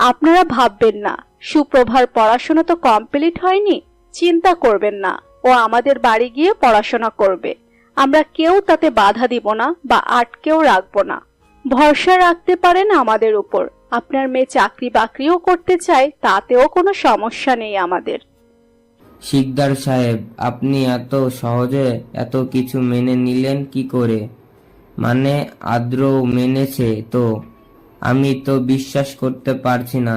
আপনারা ভাববেন না সুপ্রভার পড়াশোনা তো কমপ্লিট হয়নি, চিন্তা করবেন না, ও আমাদের বাড়ি গিয়ে পড়াশোনা করবে। আমরা কেউ তাতে বাধা দিব না বা আটকেও রাখবো না। ভরসা রাখতে পারেন আমাদের উপর। আপনার মেয়ে চাকরি বাকরিও করতে চায়, তাতেও কোনো সমস্যা নেই আমাদের। শিকদার সাহেব, আপনি এত সহজে এত কিছু মেনে নিলেন কি করে? মানে আদ্রও মেনেছে তো? আমি তো বিশ্বাস করতে পারছি না।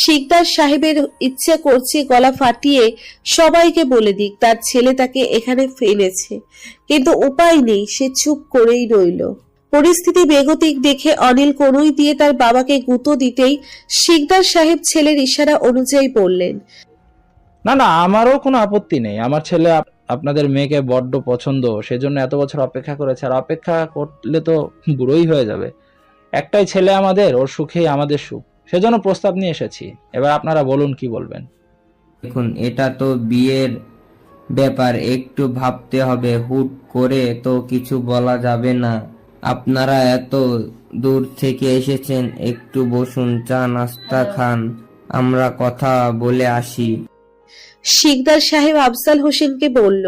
শিকদার সাহেবের ইচ্ছে করছে গলা ফাটিয়ে সবাইকে বলে দিক তার ছেলে তাকে এখানে ফেলেছে, কিন্তু উপায় নেই, সে চুপ করেই রইল। পরিস্থিতি বেগতিক দেখে অনিল কনুই দিয়ে তার বাবাকে গুঁতো দিতেই শিকদার সাহেব ছেলের ইশারা অনুযায়ী বললেন, না না, আমারও কোনো আপত্তি নেই। আমার ছেলে আপনাদের মেয়েকে বড্ড পছন্দ, সেজন্য এত বছর অপেক্ষা করেছে। আর অপেক্ষা করলে তো বুড়োই হয়ে যাবে। একটাই ছেলে আমাদের, ওর সুখেই আমাদের সুখ, সেজন্য প্রস্তাব নিয়ে এসেছি। এবার আপনারা বলুন কি বলবেন। দেখুন, এটা তো বিয়ের ব্যাপার, একটু ভাবতে হবে। হুট করে তো কিছু বলা যাবে না। আপনারা এত দূর থেকে এসেছেন, একটু বসুন, চা নাস্তা খান, আমরা কথা বলে আসি। শিকদার সাহেব আফজাল হোসেনকে বলল,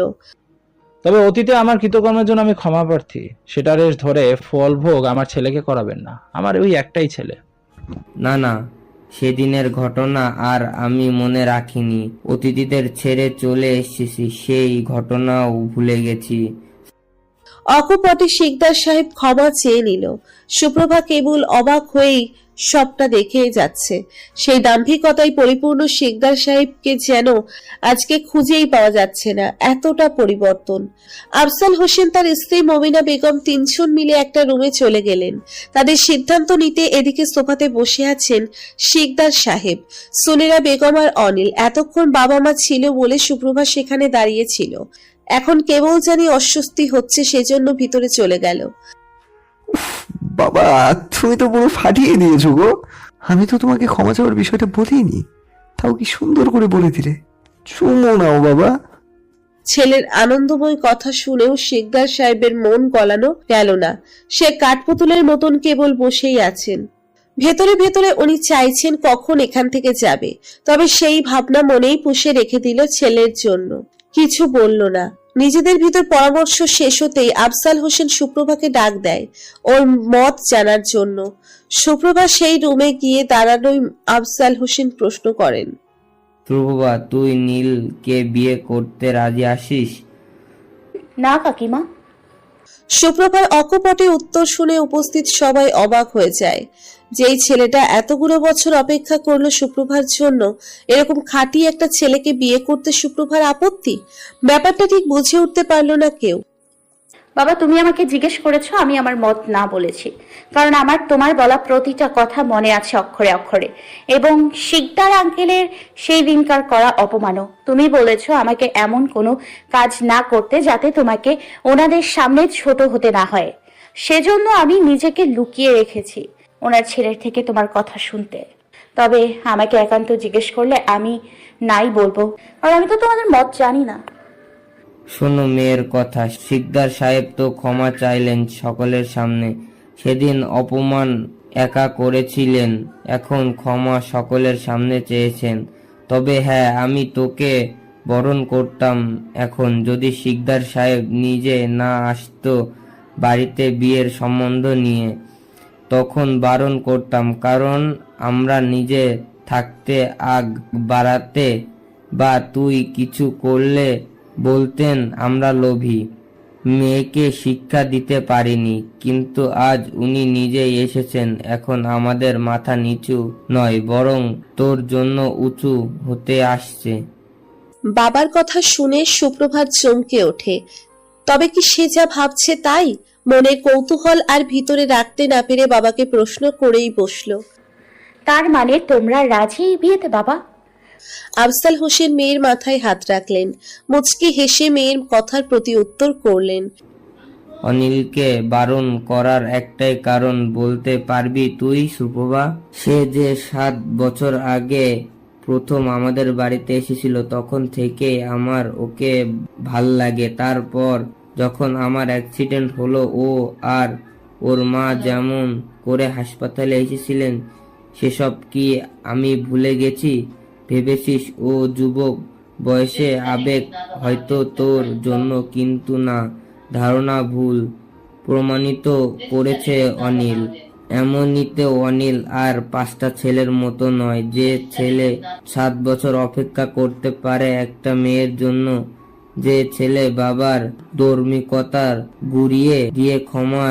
তবে অতীতে আমার কৃতকর্মের জন্য আমি ক্ষমা প্রার্থী। সেটা রেশ ধরে ফল ভোগ আমার ছেলেকে করাবেন না। আমার ওই একটাই ছেলে। না না, সেদিনের ঘটনা আর আমি মনে রাখিনি। অতিথিদের ছেড়ে চলে এসেছি, সেই ঘটনাও ভুলে গেছি। অকপটে শিকদার সাহেব ক্ষমা চেয়ে নিল। সুপ্রভা কেবল অবাক হয়েই সবটা দেখে যাচ্ছে। সেই দাম্ভিকতায় পরিপূর্ণ শিকদার সাহেবকে যেন আজকে খুঁজেই পাওয়া যাচ্ছে না, এতটা পরিবর্তন। আফজাল হোসেন তার স্ত্রী মমিনা বেগম তিনজন মিলে একটা রুমে চলে গেলেন। তাদের সিদ্ধান্ত নিতে এদিকে সোফাতে বসে আছেন শিকদার সাহেব, সুনেরা বেগম আর অনিল। এতক্ষণ বাবা মা ছিল বলে সুপ্রভা সেখানে দাঁড়িয়েছিল, এখন কেবল জানি অস্বস্তি হচ্ছে, সেজন্য ভিতরে চলে গেল। বাবা, তুমি তো পুরো ফাটিয়ে দিয়েছো গো। আমি তো তোমাকে ক্ষমা চাওয়ার বিষয়টা বলিনি, তাও কি সুন্দর করে বলে দিলে। চুমো নাও বাবা। ছেলের আনন্দময় কথা শুনেও শিকদার সাহেবের মন গলানো গেল না। সে কাঠপুতুলের মতন কেবল বসেই আছেন। ভেতরে ভেতরে উনি চাইছেন কখন এখান থেকে যাবে, তবে সেই ভাবনা মনেই পুষে রেখে দিল ছেলের জন্য। কিছু বলল না। নিজেদের ভিতর পরামর্শ শেষ হতেই আফজাল হোসেন সুপ্রভাকে ডাক দেয় ওর মত জানার জন্য। সুপ্রভা সেই রুমে গিয়ে দাঁড়ানোই আফজাল হোসেন প্রশ্ন করেন, ধ্রুবা, তুই নীলকে বিয়ে করতে রাজি আছিস? না কাকিমা। সুপ্রভার অকপটে উত্তর শুনে উপস্থিত সবাই অবাক হয়ে যায়। যেই ছেলেটা এতগুলো বছর অপেক্ষা করলো সুপ্রভার জন্য, এরকম খাঁটি একটা ছেলেকে বিয়ে করতে সুপ্রভার আপত্তি? ব্যাপারটা ঠিক বুঝে উঠতে পারলো না কেউ। বাবা, তুমি আমাকে জিজ্ঞেস করেছো, আমি আমার মত না বলেছি, কারণ আমার তোমার বলা প্রতিটা কথা মনে আছে অক্ষরে অক্ষরে। এবং শিকদার আঙ্কেলের সেই দিনকার করা অপমানও। তুমি বলেছো আমাকে এমন কোনো কাজ না করতে যাতে তোমাকে ওনাদের সামনে ছোট হতে না হয়। সেজন্য আমি নিজেকে লুকিয়ে রেখেছি ওনার ছেলের থেকে তোমার কথা শুনতে। তবে আমাকে একান্ত জিজ্ঞেস করলে আমি নাই বলবো, কারণ আমি তো তোমাদের মত জানি না। শোনো মেয়ের কথা, শিকদার সাহেব তো ক্ষমা চাইলেন সকলের সামনে। সেদিন অপমান একা করেছিলেন, এখন ক্ষমা সকলের সামনে চেয়েছেন। তবে হ্যাঁ, আমি তোকে বরণ করতাম এখন যদি শিকদার সাহেব নিজে না আসতো বাড়িতে বিয়ের সম্বন্ধ নিয়ে। তখন বারণ করতাম, কারণ আমরা নিজে থাকতে আগ বাড়াতে বা তুই কিছু করলে বলতেন আমরা লোভী। মেয়েকে শিক্ষা দিতে পারিনি, কিন্তু আজ উনি নিজেই এসেছেন। এখন আমাদের মাথা নিচু নয়, বরং তোর জন্য উঁচু হতে আসছে। বাবার কথা শুনে সুপ্রভাত চমকে ওঠে। তবে কি সে যা ভাবছে তাই? মনে কৌতূহল আর ভিতরে রাখতে না পেরে বাবাকে প্রশ্ন করেই বসলো, তার মানে তোমরা রাজি এই বিয়েতে বাবা? আফজাল হোসেন মেয়ের মাথায় হাত রাখলেন, মুচকি হেসে মেয়ের কথার প্রতি উত্তর করলেন, অনিলকে বারণ করার একটাই কারণ বলতে পারবি তুই সুপ্রভা? সে যে 7 বছর আগে প্রথম আমাদের বাড়িতে এসেছিল, তখন থেকে আমার ওকে ভাল লাগে। তারপর যখন আমার অ্যাক্সিডেন্ট হলো, ও আর ওর মা যেমন করে হাসপাতালে এসেছিলেন, সেসব কি আমি ভুলে গেছি? ভেবেছিস ও যুবক বয়সে আবেগ হয়তো তোর জন্য, কিন্তু না, ধারণা ভুল প্রমাণিত করেছে অনিল। এমনিতেও অনিল আর 5টা ছেলের মতো নয়। যে ছেলে 7 বছর অপেক্ষা করতে পারে একটা মেয়ের জন্য, যে ছেলে বাবার ধার্মিকতার গুড়িয়ে দিয়ে ক্ষমা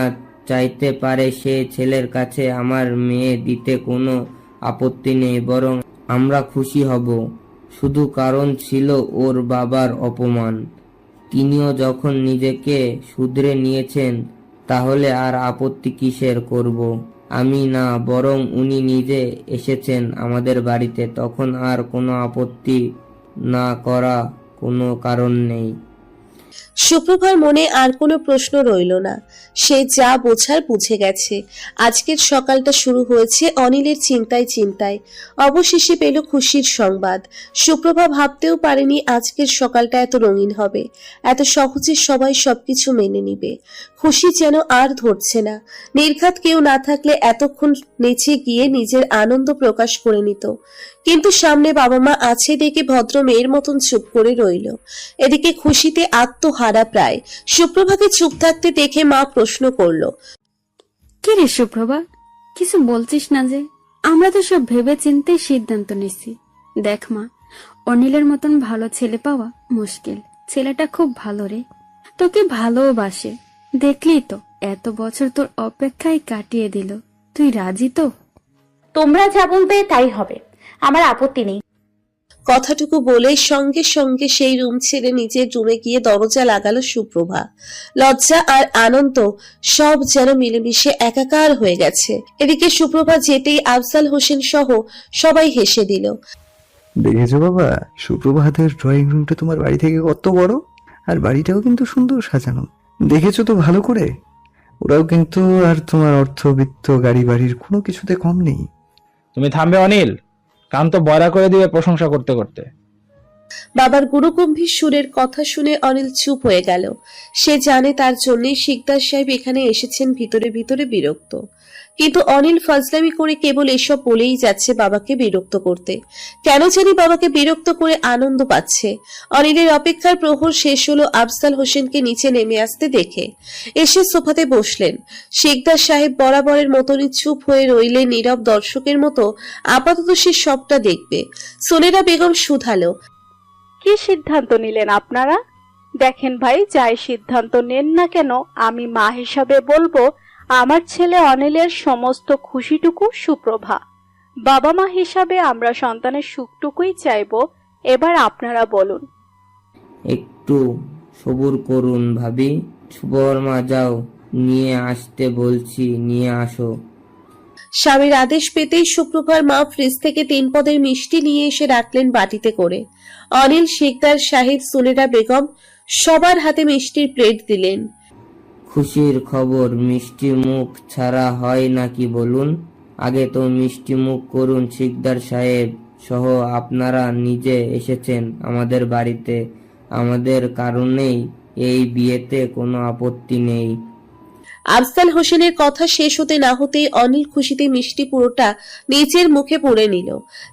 চাইতে পারে, সে ছেলের কাছে আমার মেয়ে দিতে কোনো আপত্তি নেই, বরং আমরা খুশি হব। শুধু কারণ ছিল ওর বাবার অপমান। তিনিও যখন নিজেকে শুধরে নিয়েছেন, তাহলে আর আপত্তি কিসের করব? আমি না, বরং উনি নিজে এসেছেন আমাদের বাড়িতে, তখন আর কোনো আপত্তি না করা কোনো কারণ নেই। সুপ্রভার মনে আর কোনো প্রশ্ন রইল না। সে যা বোঝার বুঝে গেছে। আজকের সকালটা শুরু হয়েছে অনিলের চিন্তায় চিন্তায়। অবশেষে পেল খুশির সংবাদ। সুপ্রভা ভাবতেও পারেনি আজকের সকালটা এত রঙিন হবে, এত সহজে সবাই সবকিছু মেনে নিবে। খুশি যেন আর ধরছে না। নির্ঘাত কেউ না থাকলে এতক্ষণ নেচে গিয়ে নিজের আনন্দ প্রকাশ করে নিত, কিন্তু সামনে বাবা মা আছে দেখে ভদ্র মেয়ের মতন চুপ করে রইল। এদিকে খুশিতে আত্মহারা প্রায়। সুপ্রভাকে চুপ থাকতে দেখে মা প্রশ্ন করলো, কি রে সুপ্রভা, কিছু বলছিস না যে? আমরা তো সব ভেবে চিন্তে সিদ্ধান্ত নিছি। দেখ মা, অনিলের মতন ভালো ছেলে পাওয়া মুশকিল। ছেলেটা খুব ভালো রে, তোকে ভালোবাসে। দেখলি তো, এত বছর তোর অপেক্ষায় কাটিয়ে দিল। তুই রাজি তো? তোমরা যা বলবে তাই হবে, আমার আপত্তি নেই। কথাটুকু বলে সঙ্গে সঙ্গে সেই রুম ছেড়ে নিজের রুমে গিয়ে দরজা লাগালো সুপ্রভা। লজ্জা আর আনন্দ সব যেন মিলেমিশে একাকার হয়ে গেছে। এদিকে সুপ্রভা যেতেই আফজাল হোসেন সহ সবাই হেসে দিল। দেখেছো বাবা, সুপ্রভাতের ড্রয়িং রুমটা তোমার বাড়ি থেকে কত বড়, আর বাড়িটাও কিন্তু সুন্দর সাজানো। দেখেছো তো ভালো করে? ওরাও কিন্তু আর তোমার অর্থবিত্ত গাড়ি বাড়ির কোনো কিছুতে কম নেই। তুমি থামবে অনিল, কান তো বয়রা করে দিবে প্রশংসা করতে করতে। বাবার গুরুগম্ভীর সুরের কথা শুনে অনিল চুপ হয়ে গেল। সে জানে তার জন্যই শিকদার সাহেব এখানে এসেছেন, ভিতরে ভিতরে বিরক্ত। কিন্তু অনিল ফাজলামি করে কেবল এসব বলেই যাচ্ছে বাবাকে বিরক্ত করতে। কেন জানি বাবাকে বিরক্ত করে আনন্দ পাচ্ছে। অনিলের অপেক্ষার প্রহর শেষ হলো আফজাল হোসেনকে নিচে নেমে আসতে দেখে। এসে সোফাতে বসলেন। শিকদার সাহেব বরাবরের মতনই চুপ হয়ে রইলে নীরব দর্শকের মতো। আপাতত সে সবটা দেখবে। সোনেরা বেগম শুধালো, কি সিদ্ধান্ত নিলেন আপনারা? দেখেন ভাই, যাই সিদ্ধান্ত নেন না কেন, আমি মা হিসাবে বলবো আমার ছেলে অনিলের সমস্ত খুশিটুকু সুপ্রভা। বাবা মা হিসাবে আমরা সন্তানের সুখটুকুই চাইবো। এবার আপনারা বলুন। একটু সবুর করুন ভাবি। সুবর্মা, যাও, নিয়ে আসতে বলছি, নিয়ে আসো। স্বামীর আদেশ পেতেই সুপ্রভার মা ফ্রিজ থেকে 3 পদের মিষ্টি নিয়ে এসে রাখলেন বাটিতে করে। অনিল, শিকদার সাহেব, সুনেরা বেগম সবার হাতে মিষ্টির প্লেট দিলেন। খুশির খবর মিষ্টি মুখ ছাড়া হয় নাকি বলুন? আগে তো মিষ্টি মুখ করুন। শিকদার সাহেব সহ আপনারা নিজে এসেছেন আমাদের বাড়িতে, আমাদের কারণেই এই বিয়েতে কোনো আপত্তি নেই। আফজাল হোসেনের কথা শেষ হতে না হতেই অনিল খুশিতে মিষ্টি পুরোটা নিজের মুখে পুরে নিল।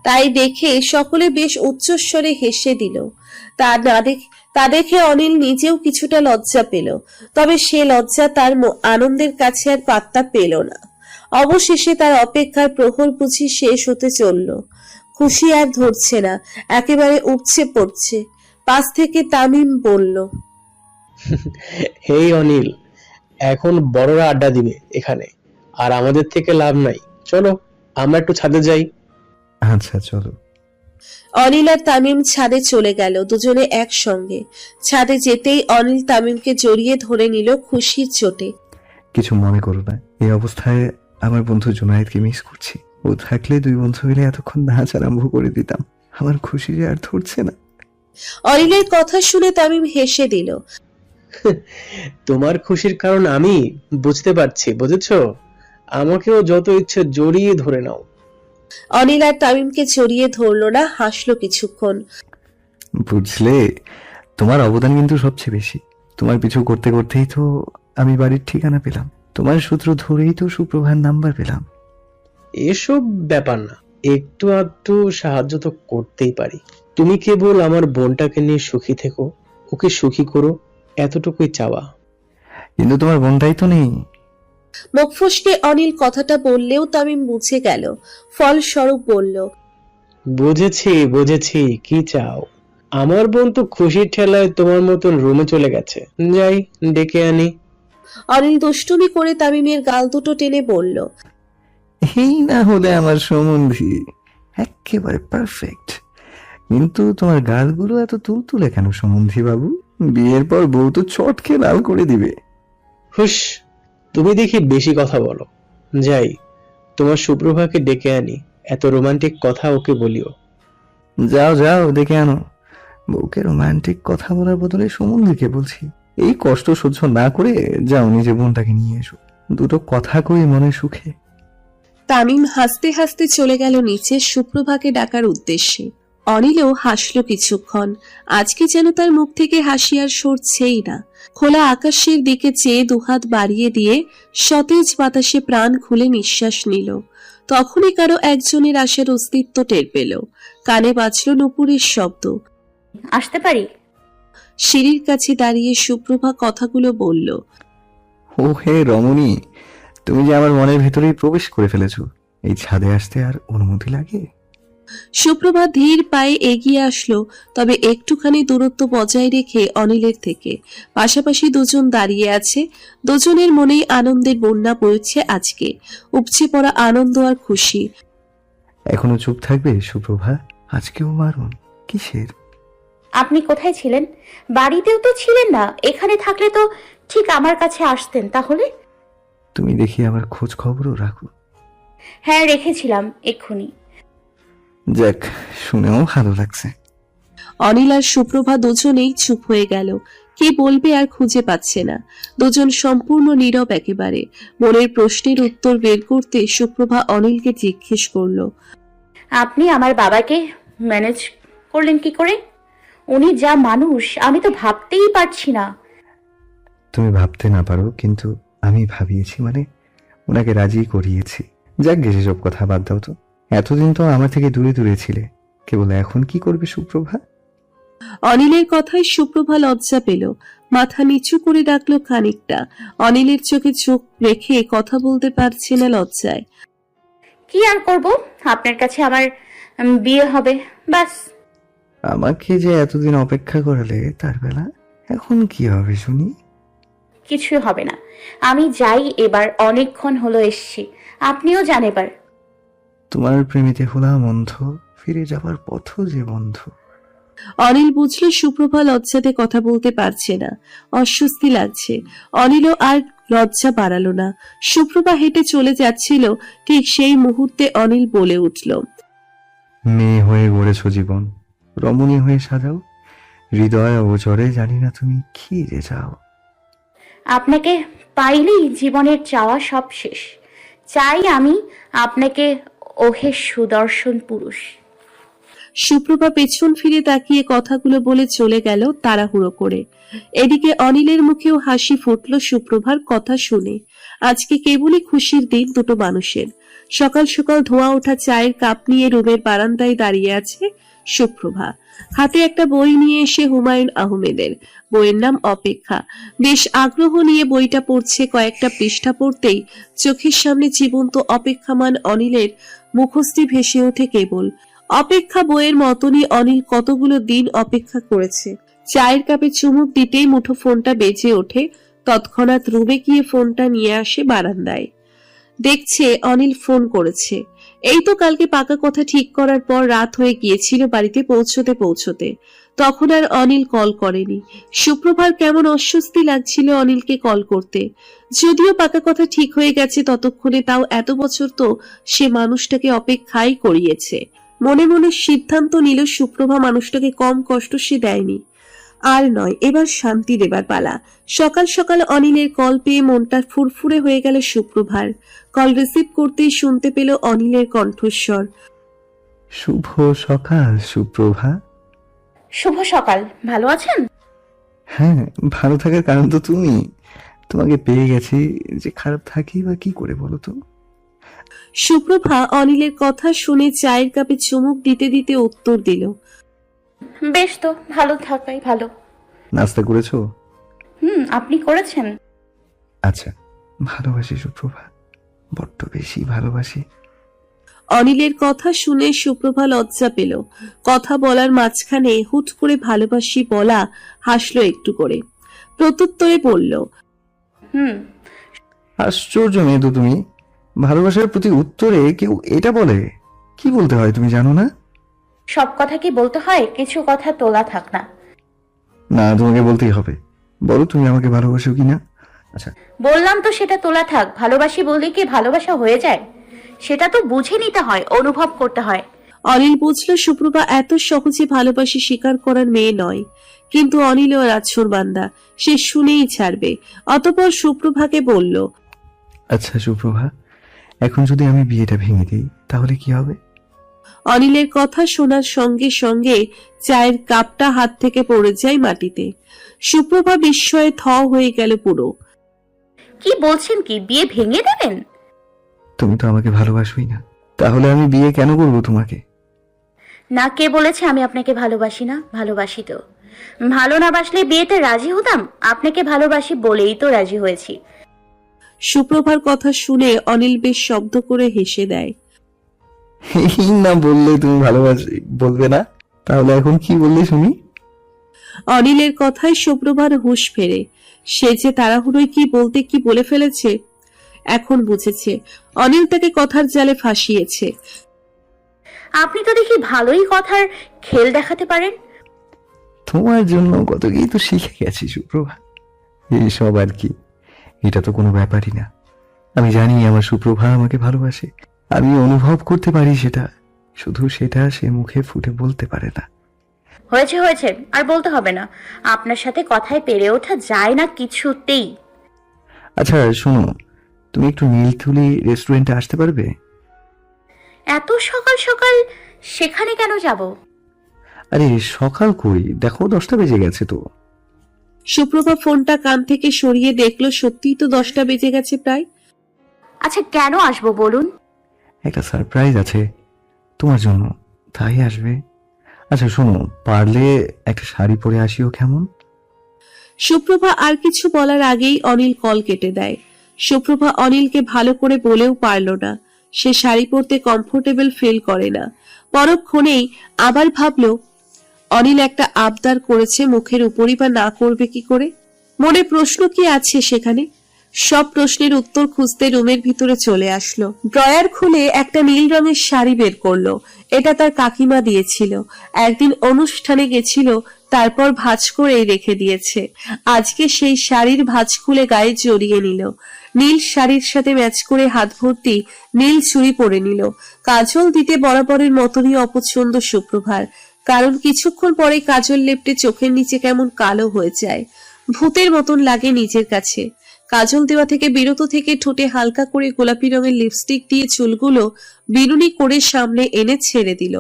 তাই দেখে সকলে বেশ উচ্চস্বরে হেসে দিল। তা দেখে অনিল নিজেও কিছুটা লজ্জা পেল। তবে সে লজ্জা তার আনন্দের কাছে আর পাত্তা পেল না। অবশেষে তার অপেক্ষার প্রহর বুঝি শেষ হতে চলল। খুশি আর ধরছে না, একেবারে উপচে পড়ছে। পাশ থেকে তামিম বলল, হেই অনিল, এখন বড়রা আড্ডা দিবে এখানে, আর আমাদের থেকে লাভ নাই। চলো আমরা একটু ছাদে যাই। আচ্ছা চলো। অনিল আর তামিম ছাদে চলে গেল, দুজনে একসঙ্গে। ছাদে যেতেই অনিল তামিমকে জড়িয়ে ধরে নিল খুশির চোটে। কিছু মনে করো না, এই অবস্থায় আমার বন্ধু জুনায়েদকে মিস করছি। ও থাকলে 2 বন্ধু মিলে এতক্ষণ নাচ আরম্ভ করে দিতাম। আমার খুশি যে আর ধরছে না। অনিলের কথা শুনে তামিম হেসে দিল। তোমার খুশির কারণ আমি বুঝতে পারছি, বুঝেছো? আমাকেও যত ইচ্ছে জড়িয়ে ধরে নাও। অনিল আর তামিমকে জড়িয়ে ধরলো না, হাসলো কিছুক্ষণ। বুঝলে, তোমার অবদান কিন্তু সবচেয়ে বেশি। তোমার পিছু করতে করতেই তো আমি বাড়ির ঠিকানা পেলাম। তোমার সূত্র ধরেই তো সুপ্রভার নাম্বার পেলাম। এসব ব্যাপার না, একটু আধটু সাহায্য তো করতেই পারি। তুমি কেবল আমার বোনটাকে নিয়ে সুখী থেকো, ওকে সুখী করো, এতটুকুই চাওয়া। কিন্তু তোমার বোনটাই তো নেই। মুখ ফসকে অনিল কথাটা বললেও তামিম বুঝে গেল। ফলস্বরূপ বলল, বুঝেছি, কি চাও? আমার বোন তো খুশির ঠেলায় তোমার মতন রুমে চলে গেছে, যাই ডেকে আনি। অনিল দুষ্টুমি করে তামিমের গাল দুটো টেনে বলল, এই না হলে আমার সম্বন্ধী একেবারে পারফেক্ট। কিন্তু তোমার গালগুলো এত তুলতুলে কেন সম্বন্ধী বাবু? বিয়ের পর বউ তো চটকে লাল করে দিবে। হুস, তুমি দেখি বেশি কথা বলো। যাই, তোমার সুপ্রভাকে ডেকে আনি, এত রোমান্টিক কথা ওকে বলিও। যাও যাও দেখে আনো। বউকে রোমান্টিক কথা বলার বদলে সম্বন্ধীকে বলছি। এই কষ্ট সহ্য না করে যাও নিজে বোনটাকে নিয়ে এসো, দুটো কথা কই মনে সুখে। তামিম হাসতে হাসতে চলে গেল নিচে সুপ্রভাকে ডাকার উদ্দেশ্যে। অনিলও হাসল কিছুক্ষণ। আজকে যেন তার মুখ থেকে হাসি আর সরছেই না। খোলা আকাশের দিকে চেয়ে দুহাত বাড়িয়ে দিয়ে সতেজ বাতাসে প্রাণ খুলে নিঃশ্বাস নিল। তখনই কারো একজনের আসার অস্তিত্ব টের পেল। কানে বাজল নুপুরের শব্দ। আসতে পারি? সিঁড়ির কাছে দাঁড়িয়ে সুপ্রভা কথাগুলো বলল। ও হে রমণী, তুমি যে আমার মনের ভেতরেই প্রবেশ করে ফেলেছো। এই ছাদে আসতে আর অনুমতি লাগে? সুপ্রভা ধীর পায়ে এগিয়ে আসলো, তবে একটুখানি দূরত্ব বজায় রেখে অনিলের থেকে। পাশাপাশি দুজন দাঁড়িয়ে আছে। দুজনের মনেই আনন্দের বন্যা বইছে আজকে। উপচে পড়া আনন্দ আর খুশি। এখনো চুপ থাকবে সুপ্রভা? আজকেও মারুন কিসের? আপনি কোথায় ছিলেন? বাড়িতেও তো ছিলেন না, এখানে থাকলে তো ঠিক আমার কাছে আসতেন। তাহলে? তুমি দেখি আমার খোঁজ খবরও রাখো। হ্যাঁ, রেখেছিলাম এক্ষুনি। যাক, শুনেও ভালো লাগছে। অনিল আর সুপ্রভা দুজনেই চুপ হয়ে গেল। কি বলবে আর খুঁজে পাচ্ছে না। দুজন সম্পূর্ণ নীরব একেবারে। মনের প্রশ্নের উত্তর বের করতে সুপ্রভা অনিলকে জিজ্ঞেস করলো, আপনি আমার বাবাকে ম্যানেজ করলেন কি করে? উনি যা মানুষ আমি তো ভাবতেই পারছি না। তুমি ভাবতে না পারো, কিন্তু আমি ভাবিয়েছি, মানে ওনাকে রাজি করিয়েছি। যাক গে, সেসব কথা বাদ দাও তো। এতদিন তো আমার থেকে দূরে দূরে ছিলে, কেবল এখন কি করবে সুপ্রভা? অনিলের কথায় সুপ্রভা লজ্জা পেল। মাথা নিচু করে ডাকলো খানিকটা। অনিলের চোখে চোখ রেখে কথা বলতে পারছে না লজ্জায়। কি আর করব, আপনার কাছে আমার বিয়ে হবে, বাস। আমাকে যে এতদিন অপেক্ষা করালে, তার বেলা এখন কি হবে শুনি? কিছুই হবে না, আমি যাই এবার। অনেকক্ষণ হলো এসছি, আপনিও যান এবার। তোমার প্রেমিতে হলাম অন্ধ, ফিরে যাবার পথ যে বন্ধ। অনিল বুঝলো সুপ্রভা লজ্জাতে কথা বলতে পারছে না, অস্বস্তি লাগছে। অনিলও আর লজ্জা বাড়ালো না। সুপ্রভা হেঁটে চলে যাচ্ছিল, ঠিক সেই মুহূর্তে অনিল বলে উঠল, মেয়ে হয়ে গড়েছ জীবন, রমণী হয়ে সাজাও হৃদয় অগোচরে, জানি না তুমি কি যে চাও। আপনাকে পাইলেই জীবনের চাওয়া সব শেষ। চাই আমি আপনাকে, ওহে সুদর্শন পুরুষ। সুপ্রভা পেছন ফিরে তাকিয়ে কথাগুলো বলে চলে গেল তাড়াহুড়ো করে। এদিকে অনিলের মুখেও হাসি ফুটল সুপ্রভার কথা শুনে। আজকে কেবলই খুশির দিন দুটো মানুষের। সকাল সকাল ধোঁয়া ওঠা চায়ের কাপ নিয়ে রুমের বারান্দায় দাঁড়িয়ে আছে সুপ্রভা। হাতে একটা বই নিয়ে এসে হুমায়ুন আহমেদের। বইয়ের নাম অপেক্ষা। বেশ আগ্রহ নিয়ে বইটা পড়ছে। কয়েকটা পৃষ্ঠা পড়তেই চোখের সামনে জীবন্ত অপেক্ষামান অনিলের মুখস্থি ভেসে ওঠে কেবল। অপেক্ষা বইয়ের মতনই অনিল কতগুলো দিন অপেক্ষা করেছে। চায়ের কাপে চুমুক দিতেই মুঠো ফোনটা বেজে ওঠে। তৎক্ষণাৎ রুমে গিয়ে ফোনটা নিয়ে আসে বারান্দায়। দেখছে অনিল ফোন করেছে। এই তো কালকে পাকা কথা ঠিক করার পর রাত হয়ে গিয়েছিল বাড়িতে পৌঁছতে। তখন আর অনিল কল করেনি। সুপ্রভার কেমন অস্বস্তি লাগছিল অনিলকে কল করতে। যদিও পাকা কথা ঠিক হয়ে গেছে ততক্ষণে, তাও এত বছর তো সে মানুষটাকে অপেক্ষাই করিয়েছে। মনে মনে সিদ্ধান্ত নিল সুপ্রভা মানুষটাকে কম কষ্ট সে দেয়নি। আর নয়, এবার শান্তি দেবার পালা। সকাল সকাল অনিলের কল পেয়ে মনটা ফুরফুরে হয়ে গেল সুপ্রভার। কল রিসিভ করতেই শুনতে পেল অনিলের কণ্ঠস্বর। শুভ সকাল সুপ্রভা। শুভ সকাল, ভালো আছেন? হ্যাঁ, ভালো থাকার কারণ তো তুমি। তোমাকে পেয়ে গেছি, যে খারাপ থাকি বা কি করে বলো তো? সুপ্রভা অনিলের কথা শুনে চায়ের কাপে চুমুক দিতে দিতে উত্তর দিল। বেশ তো, ভালো থাকাই ভালো। নাস্তা করেছো? আপনি করেছেন? আচ্ছা। ভালোবাসি সুপ্রভা, বড্ড বেশি ভালোবাসি। অনিলের কথা শুনে সুপ্রভা লজ্জা পেল। কথা বলার মাঝখানে হুট করে ভালোবাসি বলা হাসলো একটু করে। প্রত্যুত্তরে বলল, হুম। আশ্চর্য মেয়ে তো তুমি, ভালোবাসার প্রতি উত্তরে কেউ এটা বলে? কি বলতে হয় তুমি জানো না? সব কথা কি বলতে হয়? কিছু কথা তোলা থাক না। না, তোমাকে বলতেই হবে। বলো তুমি আমাকে ভালোবাসো কিনা। আচ্ছা, বললাম তো সেটা তোলা থাক। ভালোবাসি বললে কি ভালোবাসা হয়ে যায়? সেটা তো বুঝে নিতে হয়, অনুভব করতে হয়। অনিল বুঝল সুপ্রভা এত সহজে ভালোবাসি স্বীকার করার মেয়ে নয়, কিন্তু অনিল ও রাজছোর বান্দা, সে শুনেই ছাড়বে। অতঃপর সুপ্রভাকে বলল, আচ্ছা সুপ্রভা, এখন যদি আমি বিয়েটা ভেঙে দিই তাহলে কি হবে? অনিলের কথা শোনার সঙ্গে সঙ্গে চায়ের কাপটা হাত থেকে পড়ে যায় মাটিতে। সুপ্রভা বিস্ময়ে থ হয়ে গেল পুরো। কি বলছেন? কি বিয়ে ভেঙে দেবেন? তুমি তো আমাকে ভালোবাসোই না, তাহলে আমি বিয়ে কেন করব তোমাকে? না, কে বলেছে আমি আপনাকে ভালোবাসি না? ভালোবাসি তো। ভালো না বাসলে বিয়েতে রাজি হতাম? আপনাকে ভালোবাসি বলেই তো রাজি হয়েছি। সুপ্রভার কথা শুনে অনিল বেশ শব্দ করে হেসে দেয়। এই না বললে তুমি ভালোবাসি বলবে না, তাহলে এখন কি বললে শুনি? অনিলের কথায় সুপ্রভার হুঁশ ফেরে। সে যে তাড়াহুড়োয় কি বলতে কি বলে ফেলেছে এখন বুঝেছে। অনিল তাকে কথার জালে ফাঁসিয়েছে। আপনি তো দেখি ভালোই কথার খেল দেখাতে পারেন। তোমার জন্য কত কি তো শিখে গেছি সুপ্রভা, এইসব আর কি, এটা তো কোনো ব্যাপারই না। আমি জানি আমার সুপ্রভা আমাকে ভালোবাসে, আমি অনুভব করতে পারি সেটা, শুধু সেটা সে মুখে ফুটে বলতে পারে না। হয়েছে হয়েছে, আর বলতে হবে না। আপনার সাথে কথায় পেরে ওঠা যায় না কিছুতেই। আচ্ছা শোনো, তুমি একটু নীলতুলি রেস্টুরেন্টে আসতে পারবে? এত সকাল সকাল সেখানে কেন যাব? আরে সকাল কই, দেখো 10টা বেজে গেছে তো। সুপ্রভা ফোনটা কান থেকে সরিয়ে দেখলো সত্যিই তো 10টা বেজে গেছে প্রায়। আচ্ছা, কেন আসবো বলুন? একটা সারপ্রাইজ আছে তোমার জন্য, তাই আসবে। আচ্ছা শোনো, পারলে একটা শাড়ি পরে আসিও কেমন? সুপ্রভা আর কিছু বলার আগেই অনিল কল কেটে দেয়। সুপ্রভা অনিলকে ভালো করে বলেও পারল না, সে শাড়ি পরতে কমফোর্টেবল ফিল করে না। পরক্ষণেই আবার ভাবল অনিল একটা আবদার করেছে, মুখের উপরই বা না করবে কি করে। মনে প্রশ্ন কি আছে সেখানে? সব প্রশ্নের উত্তর খুঁজতে রুমের ভিতরে চলে আসলো। ড্রয়ার খুলে একটা নীল রঙের শাড়ি বের করলো। এটা তার কাকিমা দিয়েছিল, একদিন অনুষ্ঠানে গেছিল, তারপর ভাঁজ করে রেখে দিয়েছে। আজকে সেই শাড়ির ভাঁজ খুলে গায়ে জড়িয়ে নিল। নীল শাড়ির সাথে ম্যাচ করে হাত ভর্তি নীল চুড়ি পরে নিল। কাজল দিতে বরাবরের মতনই অপছন্দ সুপ্রভার, কারণ কিছুক্ষণ পরে কাজল লেপটে চোখের নিচে কেমন কালো হয়ে যায়, ভূতের মতন লাগে নিজের কাছে। কাজল দেওয়া থেকে বিরত থেকে ঠোঁটে হালকা করে গোলাপি রঙের লিপস্টিক দিয়ে চুলগুলো বিনুনি করে সামনে এনে ছেড়ে দিল।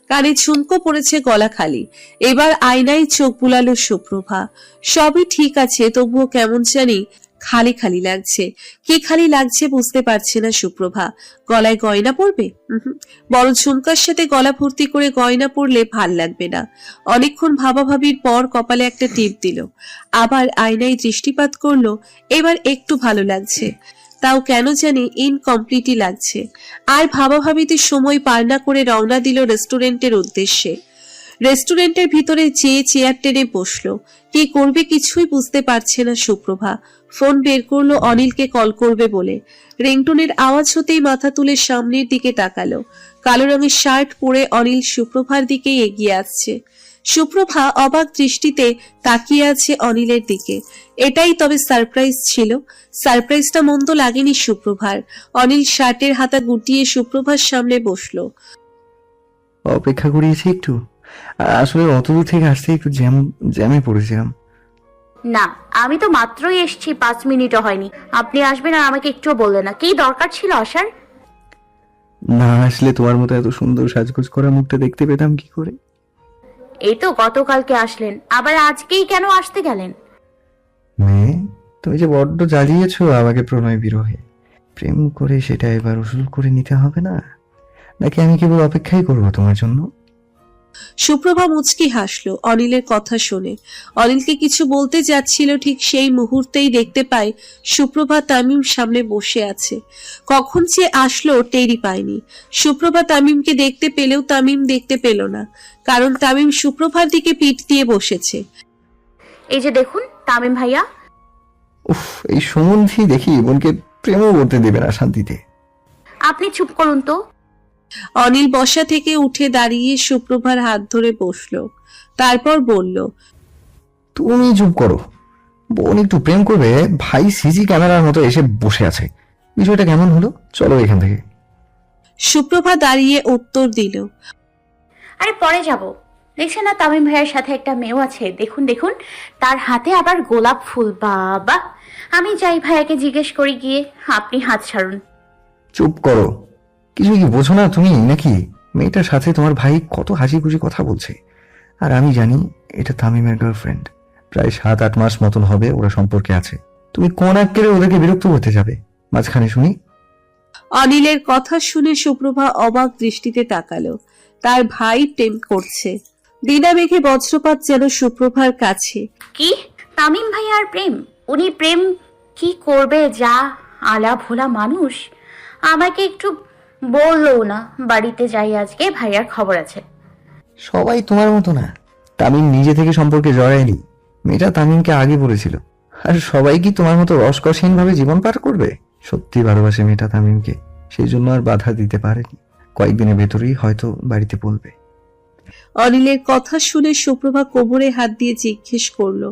কানে ঝুমকো পড়েছে গলা খালি। এবার আয়নায় চোখ বুলালো সুপ্রভা। সবই ঠিক আছে, তবুও কেমন জানি খালি খালি লাগছে। কি খালি লাগছে বুঝতে পারছে না সুপ্রভা। গলায় গয়না পরবে? বড় ঝুমকার সাথে গলা ভর্তি করে গয়না পরলে ভাল লাগবে না। অনেকক্ষণ ভাবাভাবির পর কপালে একটা টিপ দিল, আবার আয়নায় দৃষ্টিপাত করলো। এবার একটু ভালো লাগছে, তাও কেন জানি ইনকমপ্লিটই লাগছে। আর ভাবাভাবিতে সময় পার না করে রওনা দিল রেস্টুরেন্টের উদ্দেশ্যে। রেস্টুরেন্টের ভিতরে যেয়ে চেয়ার টেনে বসলো। কি করবে কিছুই বুঝতে পারছে না সুপ্রভা। ফোন বের করলো অনিলকে কল করবে বলে। রিংটোনের আওয়াজ হতেই মাথা তুলে সামনের দিকে তাকালো। কালো রঙের শার্ট পরে অনিল সুপ্রভার দিকে এগিয়ে আসছে। সুপ্রভা অবাক দৃষ্টিতে তাকিয়ে আছে অনিলের দিকে। এটাই তবে সারপ্রাইজ ছিল। সারপ্রাইজটা মন্দ লাগেনি সুপ্রভার। অনিল শার্টের হাতা গুটিয়ে সুপ্রভার সামনে বসলো। অপেক্ষা করিয়েছি একটু, আসলে অত দূর থেকে আসতে একটু জ্যামে পড়েছিলাম। না, আমি তো মাত্রই এসেছি, 5 মিনিটও হয়নি। আপনি আসবেন আর আমাকে একটুও বললেন না। কি দরকার ছিল আসার? না আসলে তোমার মতো এত সুন্দর সাজগোজ করা মুখটা দেখতে পেতাম কি করে? এই তো গতকালকে আসলেন, আবার আজকেই কেন আসতে গেলেন? মেয়ে, তুমি যে বড্ড জ্বালিয়েছো আমাকে প্রণয় বিরহে। প্রেম করে সেটা এবার উসুল করে নিতে হবে না, নাকি আমি কেবল অপেক্ষাই করবো তোমার জন্য? সুপ্রভা মুচকি হাসলো অনিলের কথা শুনে। অনিলকে কিছু বলতে যাচ্ছিল, ঠিক সেই মুহূর্তেই দেখতে পায় সুপ্রভা তামিম সামনে বসে আছে। কখন যে আসলো টেরই পায়নি। সুপ্রভা তামিমকে দেখতে পেলেও তামিম দেখতে পেল না, কারণ তামিম সুপ্রভার দিকে পিঠ দিয়ে বসেছে। এই যে দেখুন তামিম ভাইয়া। উফ, এই সম্বন্ধী দেখি বোনকে প্রেমও করতে দেবে না শান্তিতে। আপনি চুপ করুন তো। অনিল বসা থেকে উঠে দাঁড়িয়ে সুপ্রভার হাত ধরে বসলো, তারপর বলল, তুমি চুপ করো। বোন একটু প্রেম করবে, ভাই সিসি ক্যামেরার মতো এসে বসে আছে। বিষয়টা কেমন হলো? চলো এখান থেকে। সুপ্রভা দাঁড়িয়ে উত্তর দিল, আরে পরে যাব। দেখছেন না তামিম ভাইয়ার সাথে একটা মেয়েও আছে, দেখুন দেখুন, তার হাতে আবার গোলাপ ফুল। বাবা, আমি যাই ভাইয়াকে জিজ্ঞেস করি গিয়ে, আপনি হাত ছাড়ুন। চুপ করো। কিছু কি বোঝো না তুমি নাকি? মেয়েটার সাথে তোমার ভাই কত হাসি খুশি কথা বলছে, আর আমি জানি এটা তামিমের গার্লফ্রেন্ড। প্রায় 7-8 মাস মতন হবে ওরা সম্পর্কে আছে। তুমি কোন আক্কেলে ওদেরকে বিরক্ত করতে যাবে মাঝখানে শুনি? অনিলের কথা শুনে সুপ্রভা অবাক দৃষ্টিতে তাকালো। তার ভাই প্রেম করছে। দিনা মেঘে বজ্রপাত যেন সুপ্রভার কাছে। কি তামিম ভাইয়ার প্রেম? উনি প্রেম কি করবে? যা আলা ভোলা মানুষ। আমাকে একটু বললো না, বাড়িতে যাই আজকে, ভাইয়ার খবর আছে। সবাই তোমার মতো না। তামিম নিজে থেকে সম্পর্কে জড়ায়নি, মেয়েটা তামিমকে আগে বলেছিল। আর সবাই কি তোমার মতো রসকসহীন ভাবে জীবন পার করবে? সত্যি ভালোবাসে মেয়েটা তামিমকে, সেই জন্য আর বাধা দিতে পারেনি। কয়েকদিনের ভেতরেই হয়তো বাড়িতে বলবে। অনিলের কথা শুনে সুপ্রভা কোমরে হাত দিয়ে জিজ্ঞেস করলো,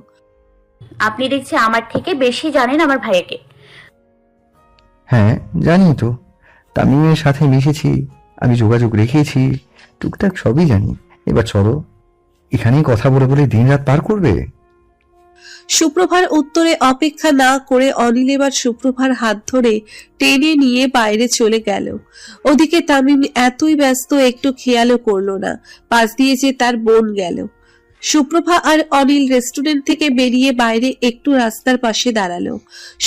আপনি দেখছি আমার থেকে বেশি জানেন আমার ভাইয়াকে। হ্যাঁ জানি তো, তামিমের সাথে মিশেছি, আমি যোগাযোগ রেখেছি, টুকটাক সবই জানি। এবার চলো, এখানেই কথা বলে বলে দিনরাত পার করবে? সুপ্রভার উত্তরে অপেক্ষা না করে অনিল এবার সুপ্রভার হাত ধরে টেনে নিয়ে বাইরে চলে গেল। ওদিকে তামিম এতই ব্যস্ত একটু খেয়ালও করলো না পাশ দিয়ে যে তার বোন গেল। সুপ্রভা আর অনিল রেস্টুরেন্ট থেকে বেরিয়ে বাইরে একটু রাস্তার পাশে দাঁড়ালো।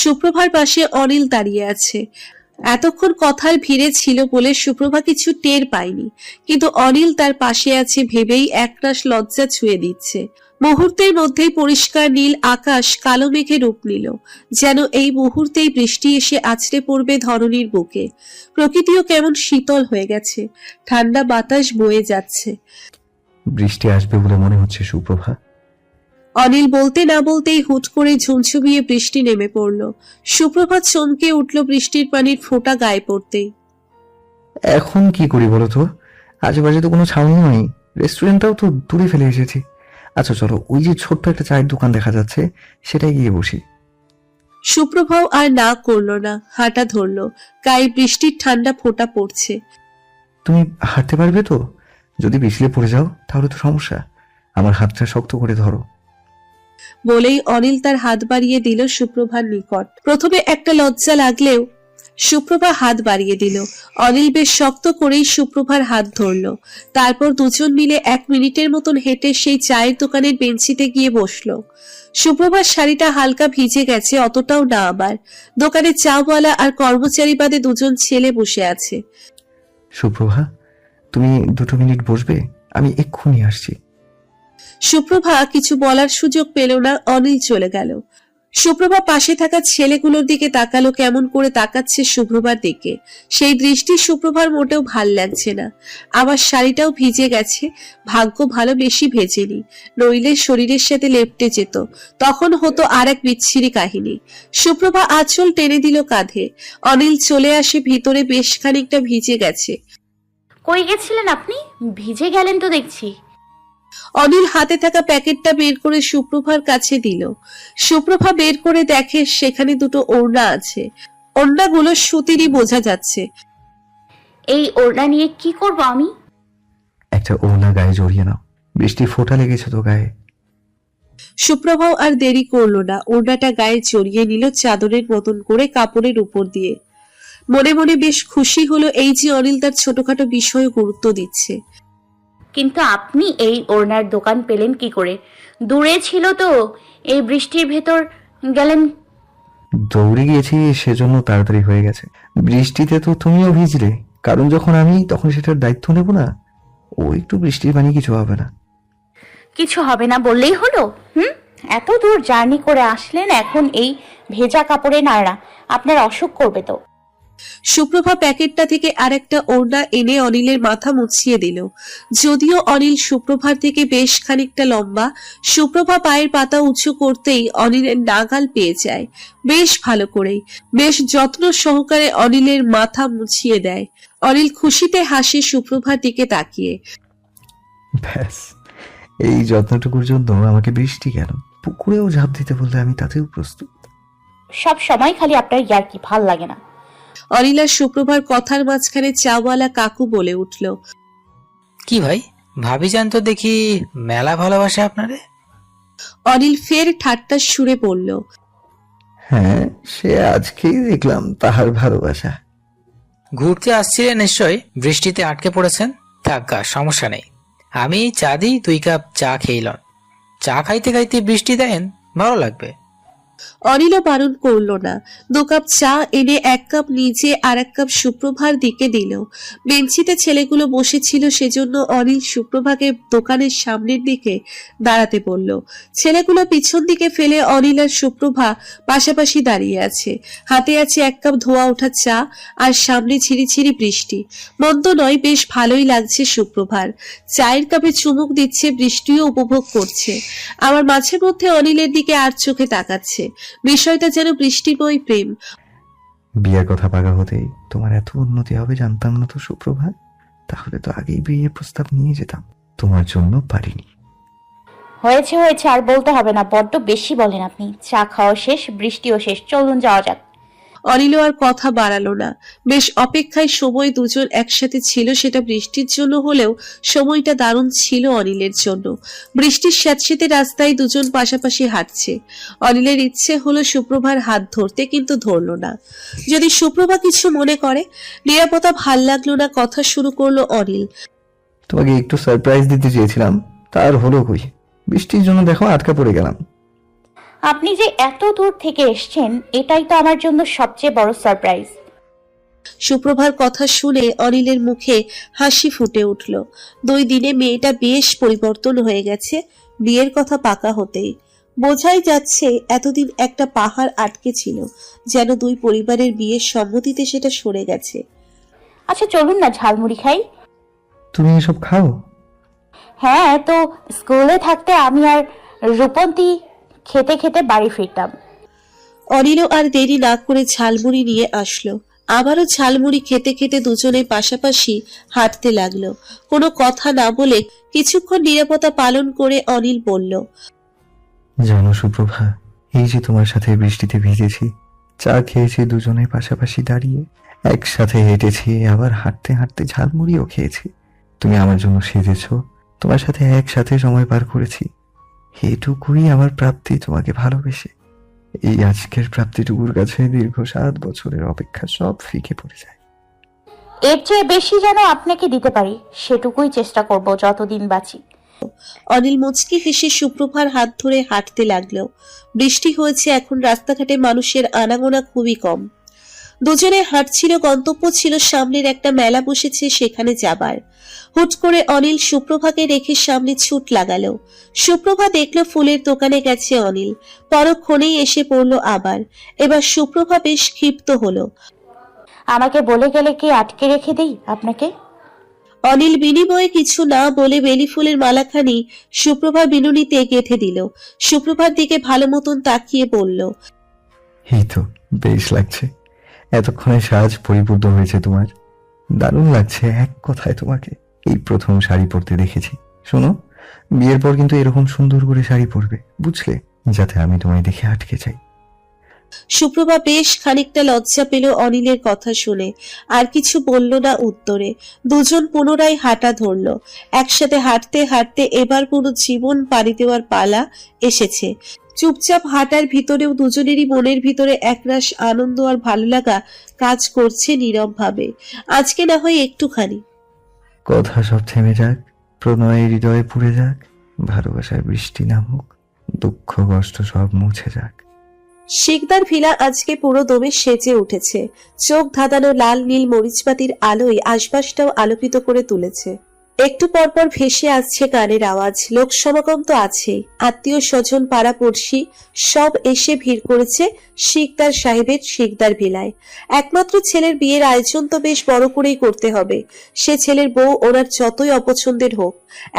সুপ্রভার পাশে অনিল দাঁড়িয়ে আছে। এতক্ষণ কথার ভিড়ে ছিল বলে সুপ্রভা কিছু টের পায়নি, কিন্তু অনিল তার পাশে আছে ভেবেই একরাশ লজ্জা ছুঁয়ে দিচ্ছে। মুহূর্তের মধ্যেই পরিষ্কার নীল আকাশ কালো মেঘে রূপ নিল, যেন এই মুহূর্তেই বৃষ্টি এসে আছড়ে পড়বে ধরণীর বুকে। প্রকৃতিও কেমন শীতল হয়ে গেছে, ঠান্ডা বাতাস বয়ে যাচ্ছে। বৃষ্টি আসবে বলে মনে হচ্ছে সুপ্রভা। অনিল বলতে না বলতেই হুট করে ঝুমঝুমিয়ে বৃষ্টি নেমে পড়ল। সুপ্রভা চমকে উঠল বৃষ্টির পানির ফোঁটা গায়ে পড়তেই। এখন কি করি বলো তো? আশেপাশে তো কোনো ছাউনি নেই, রেস্টুরেন্টটাও তো দূরে ফেলে এসেছি। আচ্ছা চলো, ওই যে ছোট্ট একটা চায়ের দোকান দেখা যাচ্ছে, সেটাই গিয়ে বসি। সুপ্রভাও আর না করলো না, হাঁটা ধরলো। গায়ে বৃষ্টির ঠান্ডা ফোঁটা পড়ছে। তুমি হাঁটতে পারবে তো? যদি পিছলে পড়ে যাও তাহলে তো সমস্যা। আমার হাতটা শক্ত করে ধরো। বলেই অনিল তার হাত বাড়িয়ে দিল সুপ্রভার নিকট। প্রথমে একটা লজ্জা লাগলেও সুপ্রভা হাত বাড়িয়ে দিল। অনিল বেশ শক্ত করেই সুপ্রভার হাত ধরলো। তারপর দুজন মিলে 1 মিনিটের মতন হেঁটে সেই চায়ের দোকানের বেঞ্চিতে গিয়ে বসলো। সুপ্রভার শাড়িটা হালকা ভিজে গেছে, অতটাও না আবার। দোকানে চাওয়ালা আর কর্মচারী বাদে দুজন ছেলে বসে আছে। সুপ্রভা, তুমি 2 মিনিট বসবে? আমি এক্ষুনি আসছি। সুপ্রভা কিছু বলার সুযোগ পেল না, অনিল চলে গেল। সুপ্রভা পাশে থাকা ছেলেগুলোর দিকে তাকালো, কেমন করে তাকাচ্ছে সুপ্রভার দিকে। সেই দৃষ্টি সুপ্রভার মোটেও ভাল লাগছে না। আবার শাড়িটাও ভিজে গেছে, ভাগ্য ভালো বেশি ভেজেনি, নইলে শরীরের সাথে লেপটে যেত, তখন হতো আর এক বিচ্ছিরি কাহিনী। সুপ্রভা আঁচল টেনে দিল কাঁধে। অনিল চলে আসে ভিতরে, বেশ খানিকটা ভিজে গেছে। কই গেছিলেন আপনি? ভিজে গেলেন তো দেখছি। অনিল হাতে থাকা প্যাকেটটা বের করে সুপ্রভার কাছে দিল। সুপ্রভা বের করে দেখে সেখানে 2টো ওড়না আছে। ওড়নাগুলো সুতিরই বোঝা যাচ্ছে। এই ওড়না নিয়ে কি করব আমি? একটা ওড়না গায়ে জড়িয়ে নাও, বৃষ্টি ফোঁটা লেগেছে তো গায়ে। সুপ্রভাও আর দেরি করলো না, ওড়নাটা গায়ে জড়িয়ে নিল চাদরের মতন করে কাপড়ের উপর দিয়ে। মনে মনে বেশ খুশি হলো এই যে অনিল তার ছোটখাটো বিষয়ে গুরুত্ব দিচ্ছে। কিন্তু আপনি এই ওড়নার দোকান পেলেন কি করে? দূরে ছিল তো, এই বৃষ্টির ভেতর গেলেন দৌড়ে গিয়েছি সেজন্য তাড়াতাড়ি হয়ে গেছে। বৃষ্টিতে তো তুমিও ভিজলে, কারণ যখন আমি, তখন সেটার দায়িত্ব নেব না? ও একটু বৃষ্টির পানি, কিছু হবে না। কিছু হবে না বললেই হলো? এত দূর জার্নি করে আসলেন, এখন এই ভেজা কাপড়ে নাড়া আপনার অসুখ করবে তো। সুপ্রভা প্যাকেটটা থেকে আরেকটা ওড়না এনে অনিলের মাথা মুছিয়ে দিল। যদিও অনিল সুপ্রভার থেকে বেশ খানিকটা লম্বা, সুপ্রভা পায়ের পাতা উঁচু করতেই অনিলের নাগাল পেয়ে যায় বেশ ভালো করেই। বেশ যত্ন সহকারে অনিলের মাথা মুছিয়ে দেয়। অনিল খুশিতে হাসে সুপ্রভার দিকে তাকিয়ে। ব্যাস, এই যত্নটুকুর জন্য আমাকে বৃষ্টি কেন, পুকুরেও ঝাঁপ দিতে বললে আমি তাতেও প্রস্তুত। সব সময় খালি আপনার ইয়ার্কি, ভাল লাগে না। অনিল আর সুপ্রভার কথার মাঝখানে চাওয়ালা কাকু বলে উঠল, কি ভাই, ভাবিজান তো দেখি মেলা ভালোবাসে আপনারে। অনিল ফের ঠাট্টার সুরে বলল, হ্যাঁ, সে আজকেই দেখলাম তাহার ভালোবাসা। ঘুরতে আসছিলেন নিশ্চয়, বৃষ্টিতে আটকে পড়েছেন। থাকা সমস্যা নেই, আমি চা দিই, 2 কাপ চা খেইলন। চা খাইতে খাইতে বৃষ্টি দেন, ভালো লাগবে। অনিলও বারণ করল না। 2 কাপ চা এনে 1 কাপ নিজে আর 1 কাপ সুপ্রভার দিকে দিল। বেঞ্চিতে ছেলেগুলো বসেছিল, সেজন্য অনিল সুপ্রভাকে দোকানের সামনের দিকে দাঁড়াতে বলল। ছেলেগুলো পিছন দিকে ফেলে অনিল আর সুপ্রভা পাশাপাশি দাঁড়িয়ে আছে। হাতে আছে 1 কাপ ধোয়া ওঠা চা, আর সামনে ঝিরিঝিরি বৃষ্টি। মন্দ নয়, বেশ ভালোই লাগছে সুপ্রভার। চায়ের কাপে চুমুক দিচ্ছে, বৃষ্টিও উপভোগ করছে। আমার মাঝে মধ্যে অনিলের দিকে আর চোখে তাকাচ্ছে। বিষয়টা যেন বৃষ্টিময় প্রেম। বিয়ের কথা পাকা হতেই তোমার এত উন্নতি হবে জানতাম না তো সুপ্রভা। তাহলে তো আগেই বিয়ে প্রস্তাব নিয়ে যেতাম, তোমার জন্য পারিনি। হয়েছে হয়েছে, আর বলতে হবে না, বড্ড বেশি বলেন আপনি। চা খাওয়া শেষ, বৃষ্টিও শেষ, চলুন যাওয়া যাক। অনিল আর কথা বাড়ালো না। বেশ অপেক্ষায় সময় দুজন একসাথে ছিল, সেটা বৃষ্টির জন্য হলেও সময়টা দারুণ ছিল অনিলের জন্য। বৃষ্টির স্যাঁতসেঁতে রাস্তায় দুজন পাশাপাশি হাঁটছে। অনিলের ইচ্ছে হলো সুপ্রভার হাত ধরতে, কিন্তু ধরলো না। যদি সুপ্রভা কিছু মনে করে। নিরাপত্তা ভাল লাগলো না, কথা শুরু করলো অনিল। তোমাকে একটু সারপ্রাইজ দিতে চেয়েছিলাম, তার হলো কই? বৃষ্টির জন্য দেখো আটকা পড়ে গেলাম। আপনি যে এত দূর থেকে এসছেন, এটাই তো আমার জন্য সবচেয়ে বড় সারপ্রাইজ। সুপ্রভার কথা শুনে অনিলের মুখে হাসি ফুটে উঠল। 2 দিনে মেয়েটা বেশ পরিবর্তন হয়ে গেছে, বিয়ের কথা পাকা হতেই। বোঝাই যাচ্ছে এতদিন একটা পাহাড় আটকে ছিল, যেন 2 পরিবারের বিয়ের সম্মতিতে সেটা সরে গেছে। আচ্ছা চলুন না, ঝালমুড়ি খাই। তুমি এসব খাও? হ্যাঁ, তো স্কুলে থাকতে আমি আর রূপন্তী খেতে খেতে বাড়ি ফিরতাম। অনিলও আর দেরি না করে ঝালমুড়ি নিয়ে আসলো। আবারও ঝালমুড়ি খেতে খেতে দুজনে পাশাপাশি হাঁটতে লাগলো। কোনো কথা না বলে কিছুক্ষণ নিরাপত্তা পালন করে অনিল বলল, জানো সুপ্রভা, এই যে তোমার সাথে বৃষ্টিতে ভিজেছি, চা খেয়েছি দুজনে পাশাপাশি দাঁড়িয়ে, একসাথে হেঁটেছি, আবার হাঁটতে হাঁটতে ঝালমুড়িও খেয়েছি। তুমি আমার জন্য সেজেছো, তোমার সাথে একসাথে সময় পার করেছি। এটুকুই আমার প্রাপ্তি তোমাকে ভালোবেসে। এই আজকের প্রাপ্তিটুকুর কাছে দীর্ঘ 7 বছরের অপেক্ষা সব ফিকে পড়ে যায়। এর চেয়ে বেশি যেন আপনাকে দিতে পারি, সেটুকুই চেষ্টা করব যতদিন বাঁচি। অনিল মুচকি হেসে সুপ্রভার হাত ধরে হাঁটতে লাগলো। বৃষ্টি হয়েছে, এখন রাস্তাঘাটে মানুষের আনাগোনা খুবই কম। দুজনে হাঁটছিল, গন্তব্য ছিল সামনের একটা মেলা বসেছে, সেখানে যাবার। হুট করে অনিল সুপ্রভাকে রেখে সামনে ছুট লাগালো। সুপ্রভা দেখলো ফুলের দোকানে গেছে অনিল, পরক্ষণেই এসে পড়লো আবার। এবার সুপ্রভা বেশ ক্ষিপ্ত হলো। আমাকে বলে গেলে কি আটকে রেখে দেই আপনাকে? অনিল বিনিময়ে কিছু না বলে বেলি ফুলের মালাখানি সুপ্রভার বিনুনিতে গেঁথে দিল। সুপ্রভার দিকে ভালো মতন তাকিয়ে বলল, এই তো বেশ লাগছে, এতক্ষণে সাজ পরিপূর্ণ হয়েছে তোমার। দারুণ লাগছে এক কথায় তোমাকে। এই প্রথম শাড়ি পরতে দেখেছি। শোনো, বিয়ের পর কিন্তু এরকম সুন্দর করে শাড়ি পরবে, বুঝলে, যাতে আমি তোমায় দেখে আটকে যাই। সুপ্রভা বেশ খানিকটা লজ্জা পেল অনিলের কথা শুনে, আর কিছু বলল না উত্তরে। দুজন পুনরায় হাঁটা ধরলো। একসাথে হাঁটতে হাঁটতে এবার পুরো জীবন পাড়ি দেওয়ার পালা এসেছে। চুপচাপ হাঁটার ভিতরেও দুজনেরই মনের ভিতরে একরাশ আনন্দ আর ভালো লাগা কাজ করছে নীরব ভাবে। আজকে না হয় একটুখানি। কথা সব থেমে যাক, প্রণয় হৃদয়ে পুড়ে যাক, ভালোবাসায় বৃষ্টি নামুক, দুঃখ কষ্ট সব মুছে যাক। শিকদার ভিলা আজকে পুরো দমে সেজে উঠেছে। চোখ ধাঁধানো লাল নীল মরিচবাতির আলোয় আশপাশটাও আলোকিত করে তুলেছে। একটু পরপর ভেসে আসছে গানের আওয়াজ। লোক সমাগম তো আছেই, আত্মীয় স্বজন পাড়াপড়শি সব এসে ভিড় করেছে শিকদার সাহেবের শিকদার ভিলায়। একমাত্র ছেলের বিয়ের আয়োজন তো বেশ বড় করেই করতে হবে। সে ছেলের বউ ওনার যতই অপছন্দের হোক,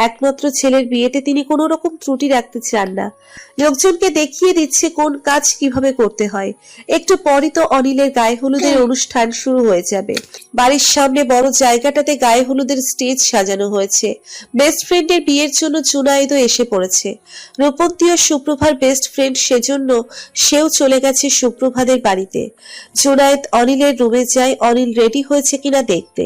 একমাত্র ছেলের বিয়েতে তিনি কোনো রকম ত্রুটি রাখতে চান না। লোকজনকে দেখিয়ে দিচ্ছে কোন কাজ কিভাবে করতে হয়। একটু পরই তো অনিলের গায়ে হলুদের অনুষ্ঠান শুরু হয়ে যাবে। বাড়ির সামনে বড় জায়গাটাতে গায়ে হলুদের স্টেজ সাজানো হয়েছে। বেস্ট ফ্রেন্ডের বিয়ের জন্য জুনায়েদও এসে পড়েছে। রূপন্তী ও সুপ্রভার বেস্ট ফ্রেন্ড, সেজন্য সেও চলে গেছে সুপ্রভাদের বাড়িতে। জুনায়েদ অনিলের রুমে যায় অনিল রেডি হয়েছে কিনা দেখতে।